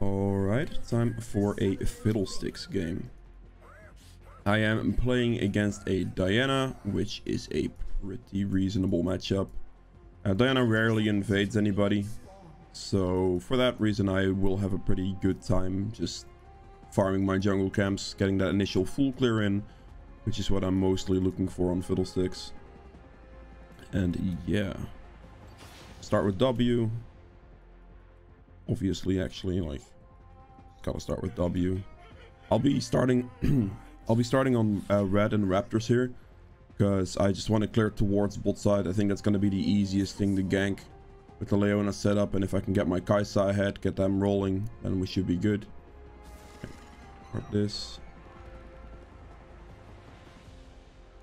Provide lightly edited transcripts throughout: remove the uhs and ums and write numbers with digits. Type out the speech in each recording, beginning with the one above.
Alright, time for a Fiddlesticks game. I am playing against a Diana, which is a pretty reasonable matchup. Diana rarely invades anybody, so for that reason I will have a pretty good time just farming my jungle camps, getting that initial full clear in, which is what I'm mostly looking for on Fiddlesticks. And yeah, start with W. Obviously, actually, like, gotta start with W. I'll be starting on red and raptors here, because I just want to clear towards bot side. I think that's going to be the easiest thing to gank with the Leona setup, and if I can get my Kaisa ahead, get them rolling, then we should be good. Like this.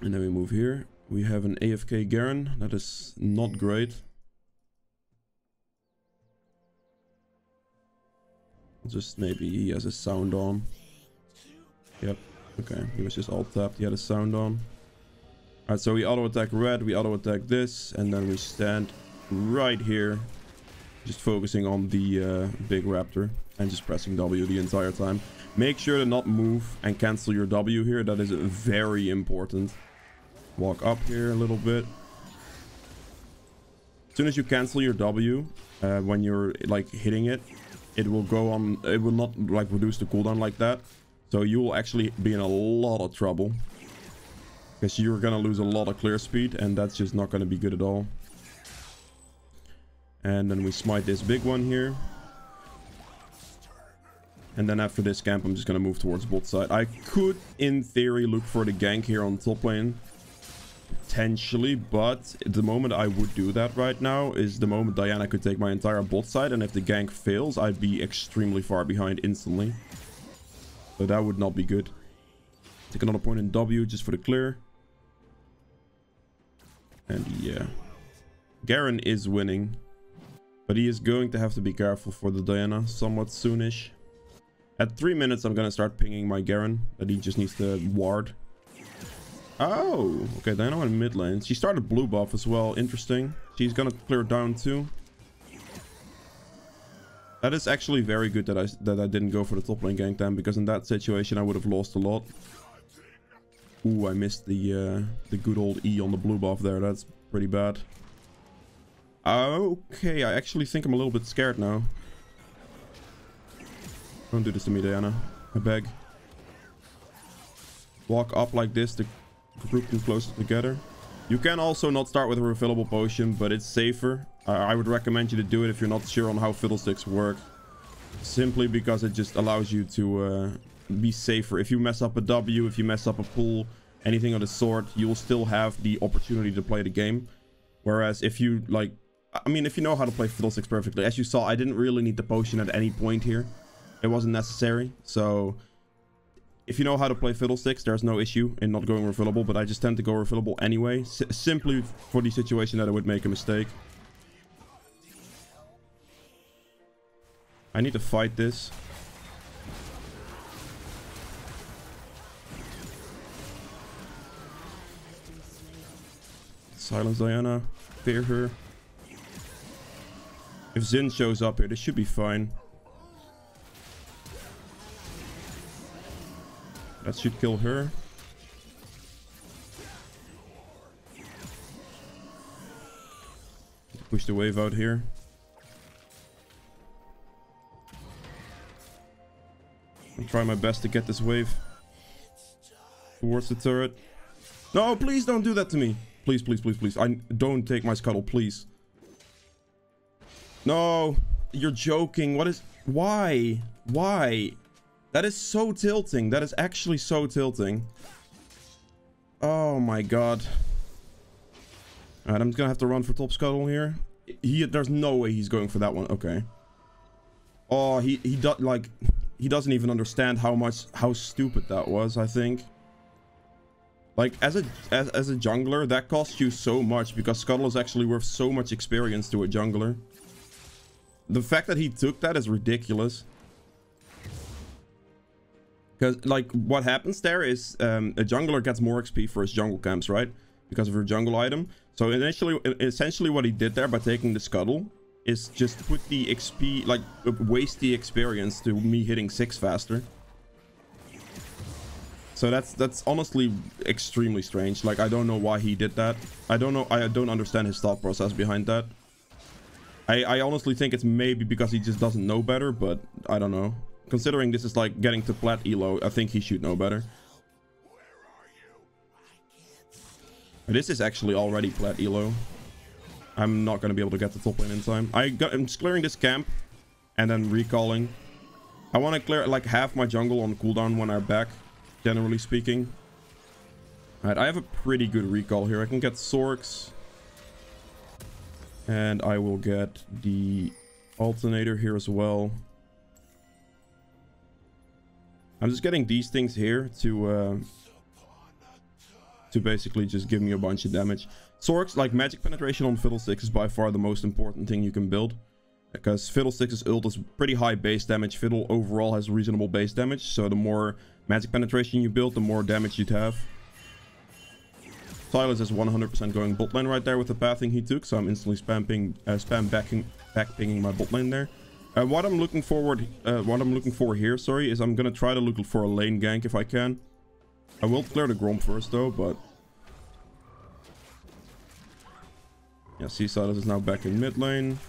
And then we move here. We have an AFK Garen. That is not great. Just maybe he has his sound on. Yep. Okay. He was just alt tapped. He had his sound on. Alright, so we auto attack red. We auto attack this. And then we stand right here. Just focusing on the big raptor. And just pressing W the entire time. Make sure to not move and cancel your W here. That is very important. Walk up here a little bit. As soon as you cancel your W, when you're like hitting it, it will go on, it will not like reduce the cooldown like that. So you will actually be in a lot of trouble, because you're gonna lose a lot of clear speed, and that's just not gonna be good at all. And then we smite this big one here. And then after this camp, I'm just gonna move towards bot side. I could, in theory, look for the gank here on top lane. Potentially, but the moment I would do that right now is the moment Diana could take my entire bot side, and if the gank fails, I'd be extremely far behind instantly. So that would not be good. Take another point in W just for the clear. And yeah. Garen is winning, but he is going to have to be careful for the Diana somewhat soonish. At 3 minutes, I'm going to start pinging my Garen that he just needs to ward. Oh, okay, Diana in mid lane. She started blue buff as well. Interesting. She's gonna clear down too. That is actually very good that I didn't go for the top lane gank then, because in that situation I would have lost a lot. Ooh, I missed the good old E on the blue buff there. That's pretty bad. Okay, I actually think I'm a little bit scared now. Don't do this to me, Diana. I beg. Walk up like this to group them closer together. You can also not start with a refillable potion, but it's safer. I would recommend you to do it if you're not sure on how Fiddlesticks work, simply because it just allows you to be safer. If you mess up a W, if you mess up a pull, anything of the sort, you will still have the opportunity to play the game. Whereas if you like, I mean, if you know how to play Fiddlesticks perfectly, as you saw, I didn't really need the potion at any point here. It wasn't necessary. So if you know how to play Fiddlesticks, there's no issue in not going refillable, but I just tend to go refillable anyway, simply for the situation that I would make a mistake. I need to fight this. Silence Diana. Fear her. If Xin shows up here, this should be fine. That should kill her. Push the wave out here. I'll try my best to get this wave towards the turret. No, please don't do that to me. Please, please, please, please. Don't take my scuttle, please. No, you're joking. What is... Why? Why? That is so tilting. That is actually so tilting. Oh my god. Alright, I'm just gonna have to run for top scuttle here. There's no way he's going for that one. Okay. Oh, he doesn't even understand how stupid that was, I think. Like, as a jungler, that costs you so much, because scuttle is actually worth so much experience to a jungler. The fact that he took that is ridiculous. Because, like, what happens there is a jungler gets more XP for his jungle camps, right? Because of her jungle item. So essentially what he did there by taking the scuttle is just put the XP, like waste the experience to me hitting 6 faster. So that's honestly extremely strange. Like, I don't know why he did that. I don't understand his thought process behind that. I honestly think it's maybe because he just doesn't know better, but I don't know. Considering this is like getting to plat elo, I think he should know better. This is actually already plat elo. I'm not going to be able to get the top lane in time. I'm just clearing this camp and then recalling. I want to clear like half my jungle on cooldown when I'm back, generally speaking. Alright, I have a pretty good recall here. I can get Strix. And I will get the alternator here as well. I'm just getting these things here to basically just give me a bunch of damage. Strix, like magic penetration on Fiddlesticks, is by far the most important thing you can build. Because Fiddlesticks' ult is pretty high base damage. Fiddle overall has reasonable base damage. So the more magic penetration you build, the more damage you'd have. Silas is 100% going bot lane right there with the pathing he took. So I'm instantly back pinging my bot lane there. What I'm looking for here, sorry, is I'm gonna try to look for a lane gank if I can. I will clear the Grom first though, but yeah, see, Silas is now back in mid lane.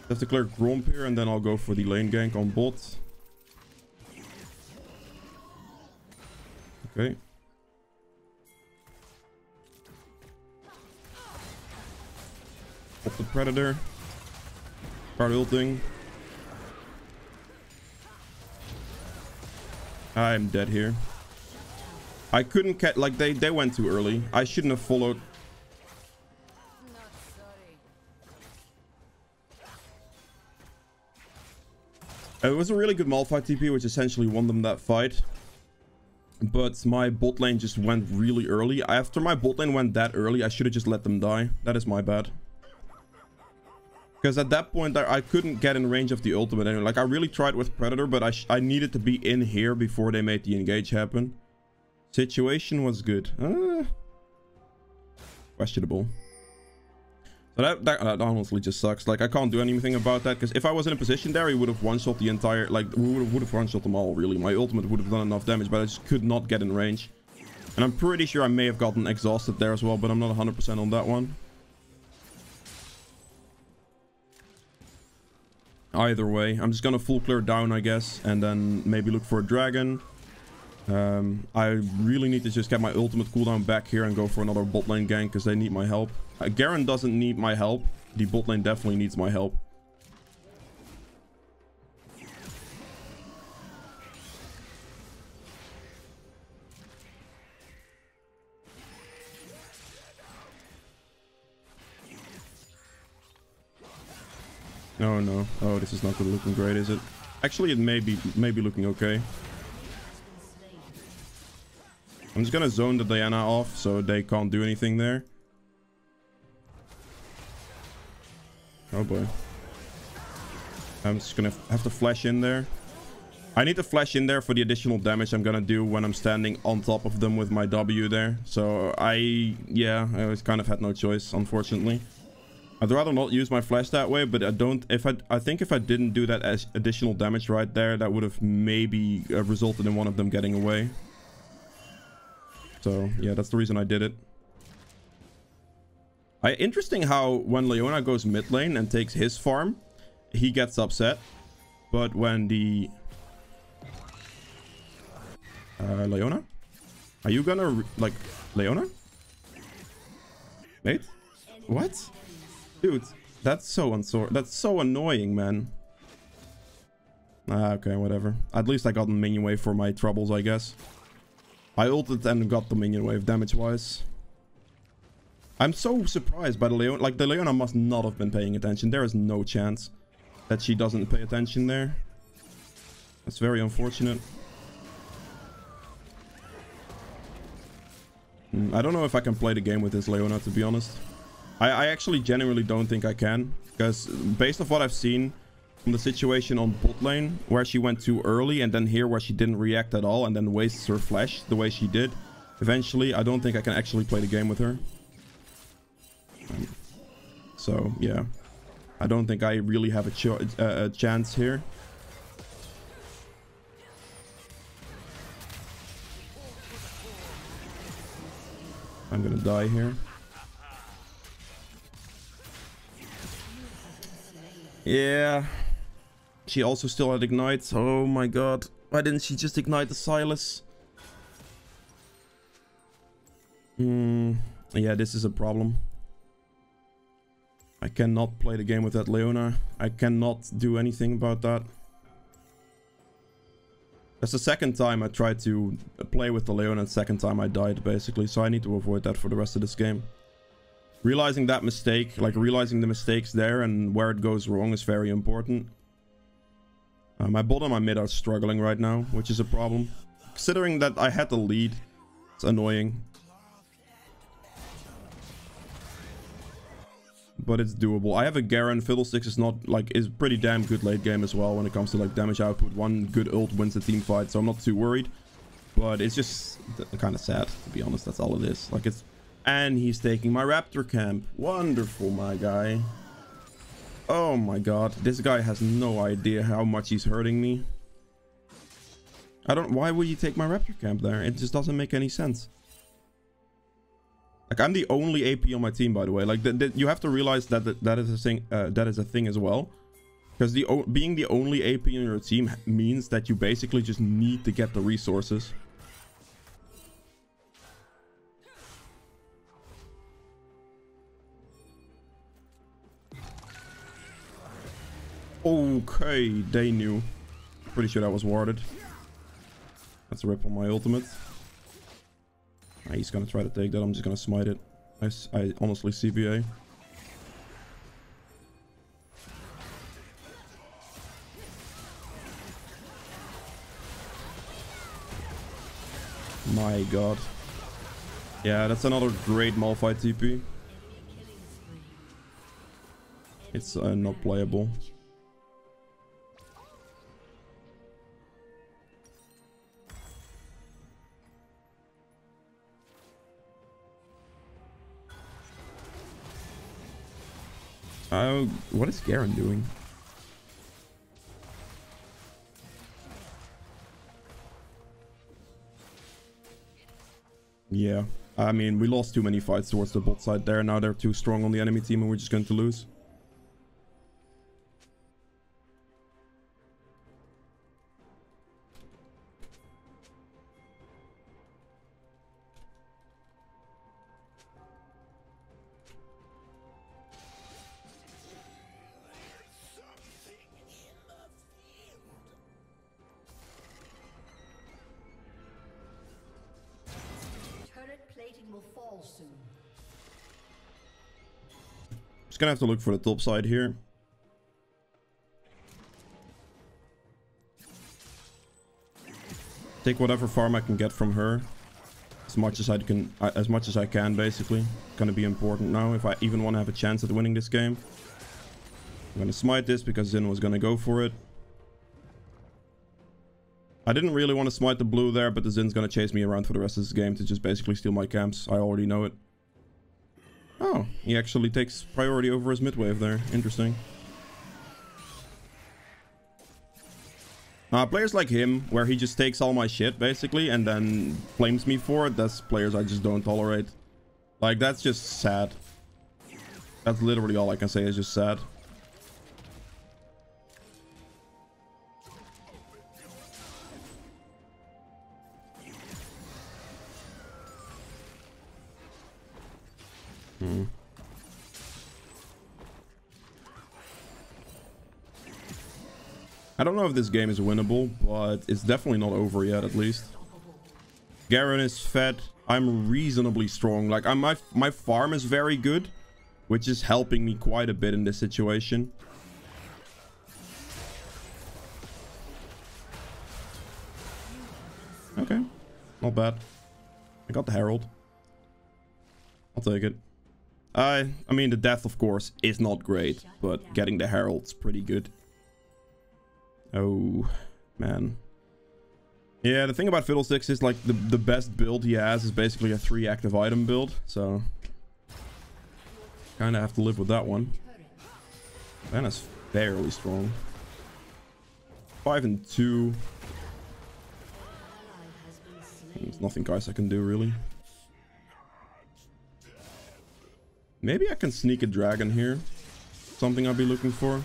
I have to clear Grom here, and then I'll go for the lane gank on bot. Okay. Pop the Predator. Start ulting. I'm dead here. I couldn't catch, like, they went too early. I shouldn't have followed. It was a really good Malphite TP, which essentially won them that fight. But my bot lane just went really early. After my bot lane went that early, I should have just let them die. That is my bad. Because at that point, I couldn't get in range of the ultimate anyway. Like, I really tried with Predator, but I needed to be in here before they made the engage happen. Situation was good. Questionable. So that honestly just sucks. Like, I can't do anything about that, because if I was in a position there, he would have one-shot the entire... Like, would have one-shot them all, really. My ultimate would have done enough damage, but I just could not get in range. And I'm pretty sure I may have gotten exhausted there as well, but I'm not 100% on that one. Either way, I'm just gonna full clear down, I guess, and then maybe look for a dragon. I really need to just get my ultimate cooldown back here and go for another bot lane gank, because they need my help. Garen doesn't need my help. The bot lane definitely needs my help. Oh no. Oh, this is not looking great, is it? Actually, it may be looking okay. I'm just gonna zone the Diana off so they can't do anything there. Oh boy. I'm just gonna have to flash in there. I need to flash in there for the additional damage I'm gonna do when I'm standing on top of them with my W there. So I kind of had no choice, unfortunately. I'd rather not use my flash that way, but I think if I didn't do that as additional damage right there, that would have maybe resulted in one of them getting away. So yeah, that's the reason I did it. Interesting how when Leona goes mid lane and takes his farm, he gets upset. But when the... Leona? Are you gonna... like... Leona? Mate? What? Dude, that's so annoying, man. Okay, whatever. At least I got the minion wave for my troubles, I guess. I ulted and got the minion wave damage-wise. I'm so surprised by the Leona. Like, the Leona must not have been paying attention. There is no chance that she doesn't pay attention there. That's very unfortunate. I don't know if I can play the game with this Leona, to be honest. I actually genuinely don't think I can. Because based off what I've seen from the situation on bot lane, where she went too early, and then here where she didn't react at all, and then wastes her flash the way she did, eventually, I don't think I can actually play the game with her. So, yeah. I don't think I really have a chance here. I'm gonna die here. Yeah. She also still had ignites. Oh my god. Why didn't she just ignite the Silas? Yeah, this is a problem. I cannot play the game with that Leona. I cannot do anything about that. That's the second time I tried to play with the Leona and the second time I died, basically. So I need to avoid that for the rest of this game. Realizing that mistake, like realizing the mistakes there and where it goes wrong is very important. My bot and my mid are struggling right now, which is a problem. Considering that I had the lead, it's annoying. But it's doable. I have a Garen. Fiddlesticks is pretty damn good late game as well when it comes to like damage output. One good ult wins the team fight, so I'm not too worried. But it's just kind of sad, to be honest. That's all it is. Like it's, and he's taking my Raptor camp. Wonderful, my guy. Oh my god, this guy has no idea how much he's hurting me. Why would you take my Raptor camp there? It just doesn't make any sense. Like, I'm the only AP on my team, by the way. Like, you have to realize that that is a thing. That is a thing as well, because being the only AP on your team means that you basically just need to get the resources. Okay, they knew. Pretty sure that was warded. Let's rip on my ultimate. He's gonna try to take that. I'm just gonna smite it. I honestly CBA. My god. Yeah, that's another great Malphite TP. It's not playable. What is Garen doing? Yeah, I mean, we lost too many fights towards the bot side there. Now they're too strong on the enemy team and we're just going to lose. Just gonna have to look for the top side here. Take whatever farm I can get from her, as much as I can, basically. Gonna be important now if I even want to have a chance at winning this game. I'm gonna smite this because Zin was gonna go for it. I didn't really want to smite the blue there, but the Zin's gonna chase me around for the rest of this game to just basically steal my camps. I already know it. Oh, he actually takes priority over his mid wave there. Interesting. Players like him, where he just takes all my shit, basically, and then flames me for it, that's players I just don't tolerate. Like, that's just sad. That's literally all I can say is just sad. I don't know if this game is winnable, but it's definitely not over yet, at least. Garen is fed. I'm reasonably strong. Like, my farm is very good, which is helping me quite a bit in this situation. Okay, not bad. I got the Herald. I'll take it. I mean, the death, of course, is not great, but getting the Herald's pretty good. Oh, man. Yeah, the thing about Fiddlesticks is, like, the best build he has is basically a 3 active item build, so kind of have to live with that one. Banner's fairly strong. 5 and 2. There's nothing guys I can do really. Maybe I can sneak a dragon here. Something I'll be looking for.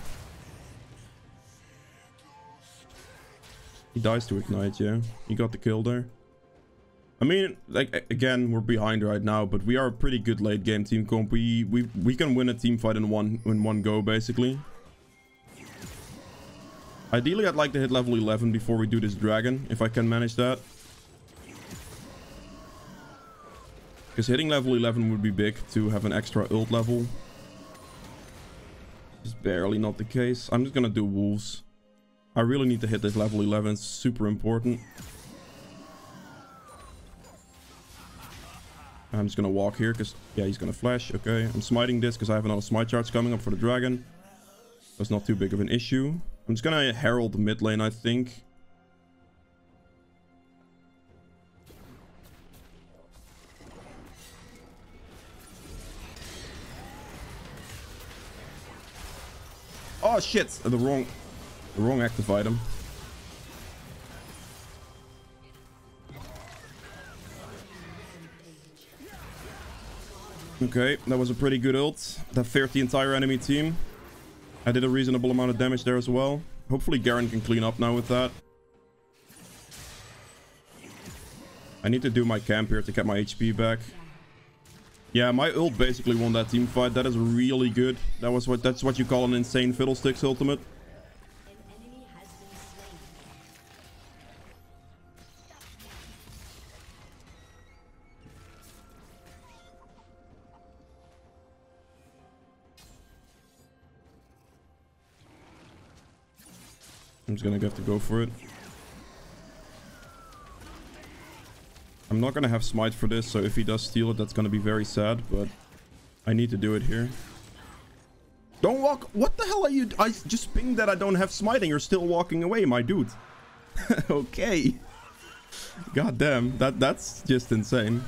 He dies to ignite, yeah. He got the kill there. I mean, like, again, we're behind right now, but we are a pretty good late game team comp. We can win a team fight in one go, basically. Ideally, I'd like to hit level 11 before we do this dragon, if I can manage that. Because hitting level 11 would be big to have an extra ult level. It's barely not the case. I'm just gonna do wolves. I really need to hit this level 11. It's super important. I'm just gonna walk here because, yeah, he's gonna flash. Okay, I'm smiting this because I have another smite charge coming up for the dragon. That's not too big of an issue. I'm just gonna herald the mid lane, I think. Oh shit! The wrong active item. Okay, that was a pretty good ult. That feared the entire enemy team. I did a reasonable amount of damage there as well. Hopefully Garen can clean up now with that. I need to do my camp here to get my HP back. Yeah, my ult basically won that team fight. That is really good. That's what you call an insane Fiddlesticks ultimate. I'm just gonna have to go for it. I'm not gonna have smite for this, so if he does steal it, that's gonna be very sad, but I need to do it here. Don't walk. What the hell are you? I just pinged that I don't have smiting. You're still walking away, my dude. Okay. God damn, that's just insane.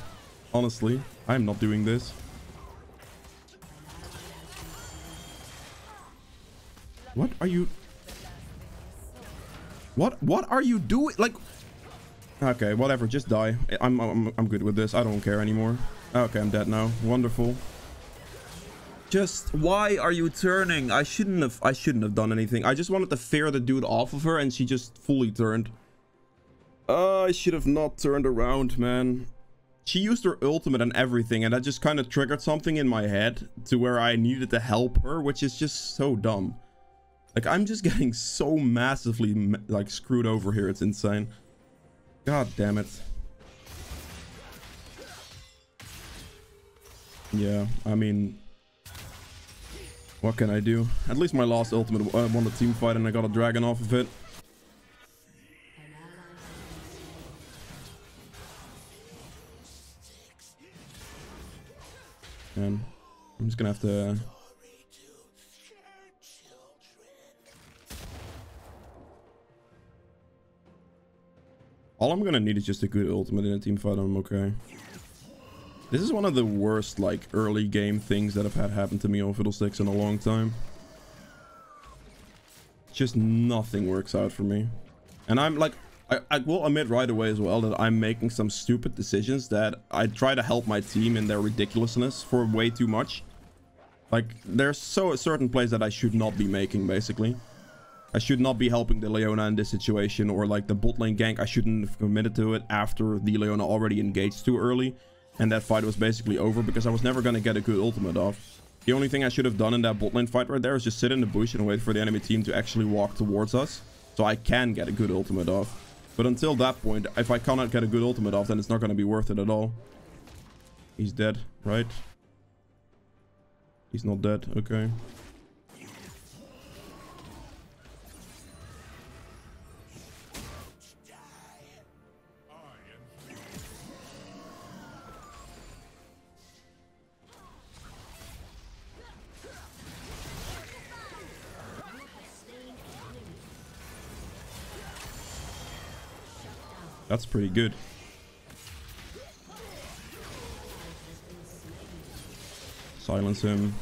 Honestly, I'm not doing this. What are you? What are you doing? Like, okay, whatever, just die. I'm good with this. I don't care anymore. Okay, I'm dead now. Wonderful. Just why are you turning? I shouldn't have done anything. I just wanted to fear the dude off of her and she just fully turned. I should have not turned around, man. She used her ultimate and everything, and that just kind of triggered something in my head to where I needed to help her, which is just so dumb. Like, I'm just getting so massively, like, screwed over here. It's insane. God damn it. Yeah, I mean, what can I do? At least my last ultimate won the team fight and I got a dragon off of it. And I'm just gonna have to... All I'm gonna need is just a good ultimate in a team fight and I'm okay. This is one of the worst, like, early game things that have had happen to me on Fiddlesticks in a long time. Just nothing works out for me. And I'm like, I will admit right away as well that I'm making some stupid decisions that I try to help my team in their ridiculousness for way too much. Like, there's certain plays that I should not be making, basically. I should not be helping the Leona in this situation, or like the bot lane gank. I shouldn't have committed to it after the Leona already engaged too early. And that fight was basically over because I was never going to get a good ultimate off. The only thing I should have done in that bot lane fight right there is just sit in the bush and wait for the enemy team to actually walk towards us. So I can get a good ultimate off. But until that point, if I cannot get a good ultimate off, then it's not going to be worth it at all. He's dead, right? He's not dead, okay. That's pretty good. Silence him.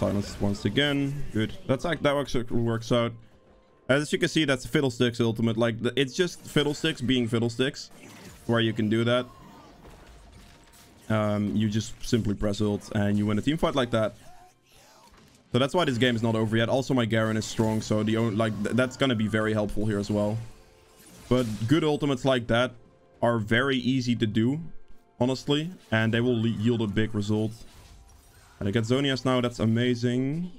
silenced once again. Good. That actually works out. As you can see, that's Fiddlesticks ultimate. Like, it's just Fiddlesticks being Fiddlesticks, where you can do that. You just simply press ult and you win a team fight like that. So that's why this game is not over yet. Also, my Garen is strong, so that's gonna be very helpful here as well. But good ultimates like that are very easy to do, honestly, and they will yield a big result. And I get Zonias now. That's amazing.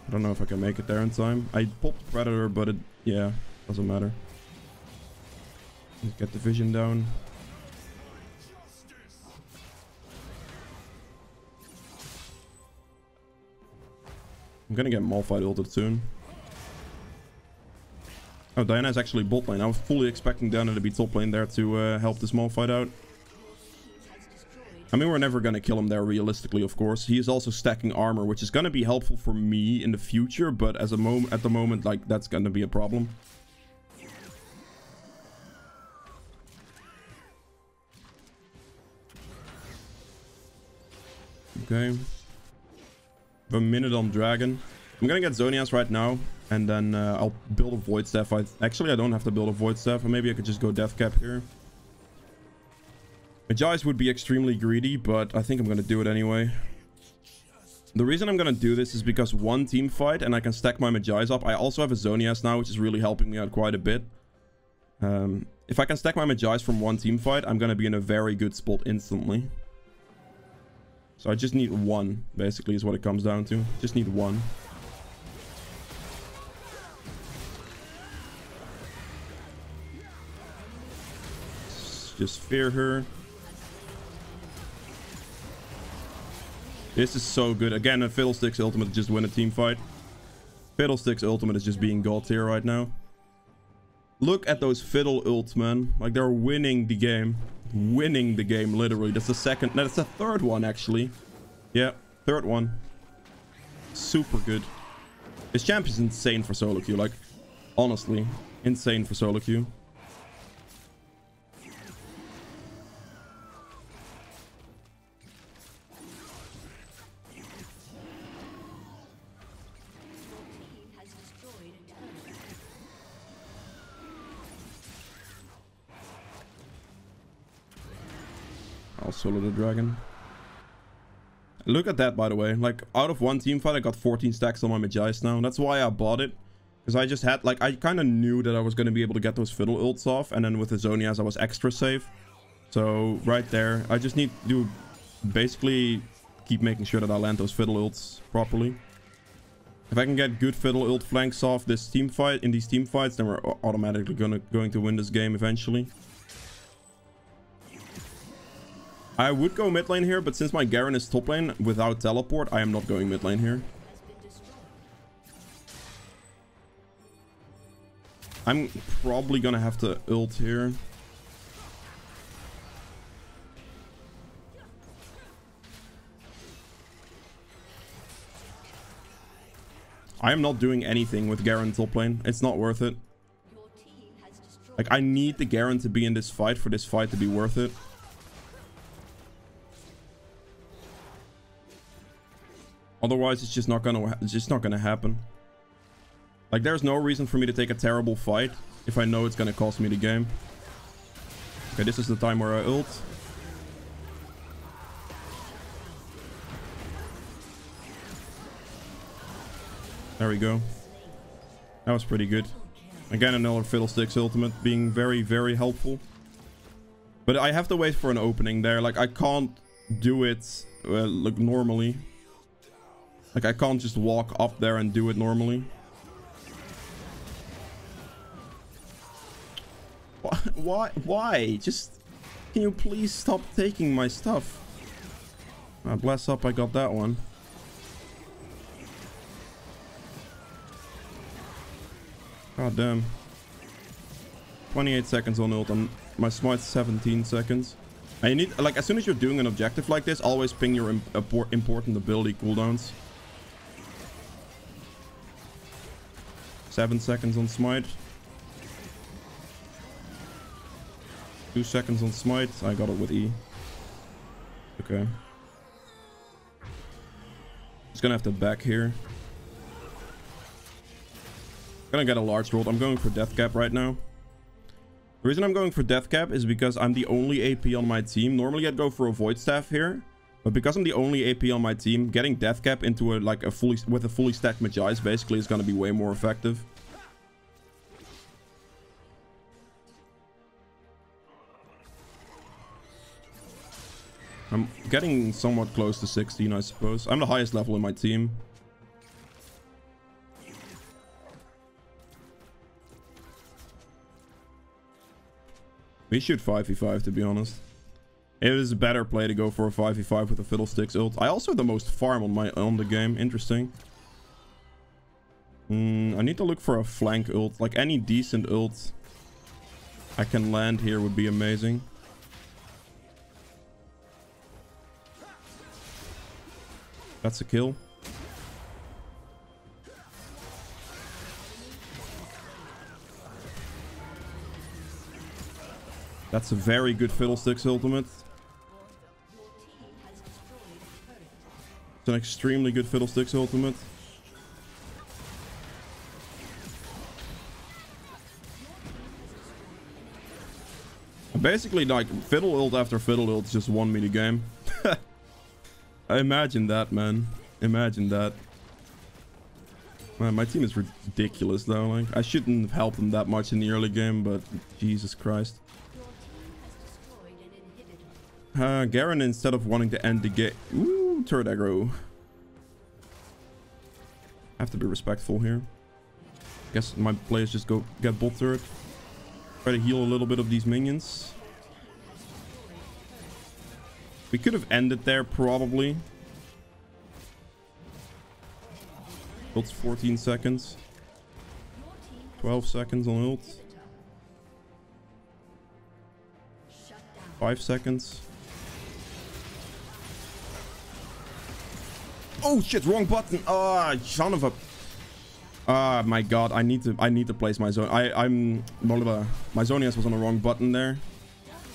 I don't know if I can make it there in time. I popped Predator, but it, yeah, doesn't matter. Let's get the vision down. I'm gonna get Malphite ulted soon. Oh, Diana is actually bot lane. I was fully expecting Diana to be top lane there to help this Malphite out. I mean, we're never gonna kill him there realistically, of course. He is also stacking armor, which is gonna be helpful for me in the future, but at the moment, like, that's gonna be a problem. Okay. A minute on Dragon. I'm gonna get Zonias right now, and then I'll build a Void Staff. Actually, I don't have to build a Void Staff, or maybe I could just go Death Cap here. Magi's would be extremely greedy, but I think I'm gonna do it anyway. The reason I'm gonna do this is because one team fight, and I can stack my Magi's up. I also have a Zonias now, which is really helping me out quite a bit. If I can stack my Magi's from one team fight, I'm gonna be in a very good spot instantly. So I just need one, basically, is what it comes down to. Just need one. Just fear her. This is so good. Again, a Fiddlesticks ultimate to just win a team fight. Fiddlesticks ultimate is just being god tier right now. Look at those Fiddle ults, man. Like, they're winning the game. Winning the game, literally. That's the second. No, that's the third one, actually. Yeah, third one. Super good. This champ is insane for solo queue. Like, honestly, insane for solo queue. I'll solo the dragon. Look at that, by the way. Like, out of one team fight, I got 14 stacks on my Magi's now. That's why I bought it. Because I just had, like, I kind of knew that I was going to be able to get those Fiddle ults off. And then with the Zonias, I was extra safe. So, right there, I just need to basically keep making sure that I land those Fiddle ults properly. If I can get good Fiddle ult flanks off this team fight, in these team fights, then we're automatically going to win this game eventually. I would go mid lane here, but since my Garen is top lane without teleport, I am not going mid lane here. I'm probably gonna have to ult here. I am not doing anything with Garen top lane. It's not worth it. Like, I need the Garen to be in this fight for this fight to be worth it. Otherwise, it's just not gonna happen. Like, there's no reason for me to take a terrible fight if I know it's gonna cost me the game. Okay, this is the time where I ult. There we go. That was pretty good. Again, another Fiddlesticks ultimate being very, very helpful. But I have to wait for an opening there. Like, I can't do it like normally. Like, I can't just walk up there and do it normally. Why? Just, can you please stop taking my stuff? Bless up, I got that one. God damn. 28 seconds on ult, and my smite's 17 seconds. And you need, like, as soon as you're doing an objective like this, always ping your important ability cooldowns. 7 seconds on smite. 2 seconds on smite. I got it with E. Okay. Just gonna have to back here. Gonna get a large roll. I'm going for death cap right now. The reason I'm going for death cap is because I'm the only AP on my team. Normally I'd go for a void staff here, but because I'm the only AP on my team, getting death cap into a fully stacked Magi's basically is gonna be way more effective. I'm getting somewhat close to 16, I suppose. I'm the highest level in my team. We should 5v5, to be honest. It is a better play to go for a 5v5 with a Fiddlesticks ult. I also have the most farm on the game. Interesting. I need to look for a flank ult. Like any decent ult I can land here would be amazing. That's a kill. That's a very good Fiddlesticks ultimate. It's an extremely good Fiddlesticks ultimate. Basically, like, Fiddle ult after Fiddle ult just won me the game. Imagine that, man. Imagine that. Man, my team is ridiculous, though. Like, I shouldn't have helped them that much in the early game, but Jesus Christ. Garen, instead of wanting to end the game... Ooh, turret aggro. Have to be respectful here. Guess my players just go get bot turret. Try to heal a little bit of these minions. We could have ended there, probably. Ult's 14 seconds. 12 seconds on ult. 5 seconds. Oh shit, wrong button. Oh, son of a... Ah, my god, I need to place my zone. My Zonias was on the wrong button there.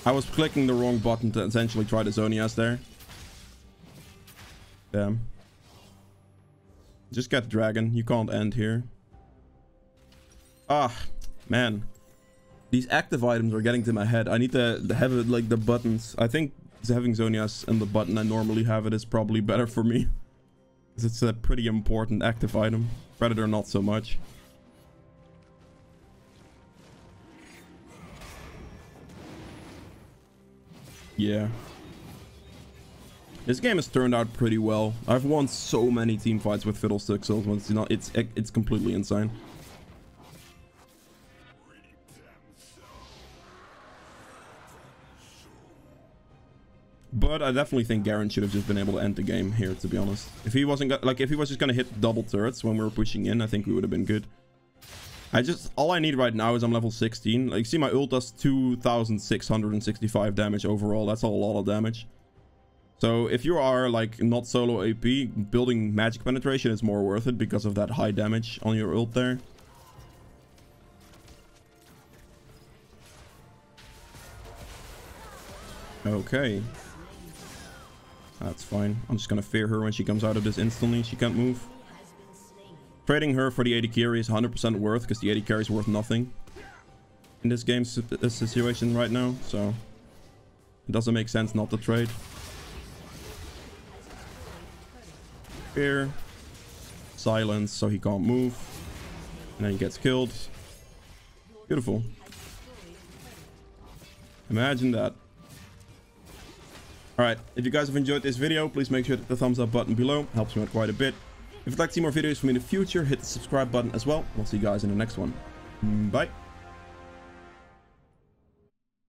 I was clicking the wrong button to essentially try the Zonias there. Damn. Just get dragon. You can't end here. Ah, man. These active items are getting to my head. I need to have it like the buttons. I think having Zonias and the button I normally have it is probably better for me. Because it's a pretty important active item. Predator not so much. Yeah. This game has turned out pretty well. I've won so many team fights with Fiddlesticks ultimates. You know, it's completely insane. But I definitely think Garen should have just been able to end the game here, to be honest. If he wasn't like, if he was just gonna hit double turrets when we were pushing in, I think we would have been good. All I need right now is I'm level 16. Like, see, my ult does 2,665 damage overall. That's a lot of damage. So if you are like not solo AP, building magic penetration is more worth it because of that high damage on your ult there. Okay. That's fine. I'm just gonna fear her when she comes out of this instantly. She can't move. Trading her for the AD carry is 100% worth, because the AD carry is worth nothing in this game situation right now. So it doesn't make sense not to trade. Fear. Silence, so he can't move. And then he gets killed. Beautiful. Imagine that. Alright, if you guys have enjoyed this video, please make sure to hit the thumbs up button below. Helps me out quite a bit. If you'd like to see more videos from me in the future, hit the subscribe button as well. We'll see you guys in the next one. Bye.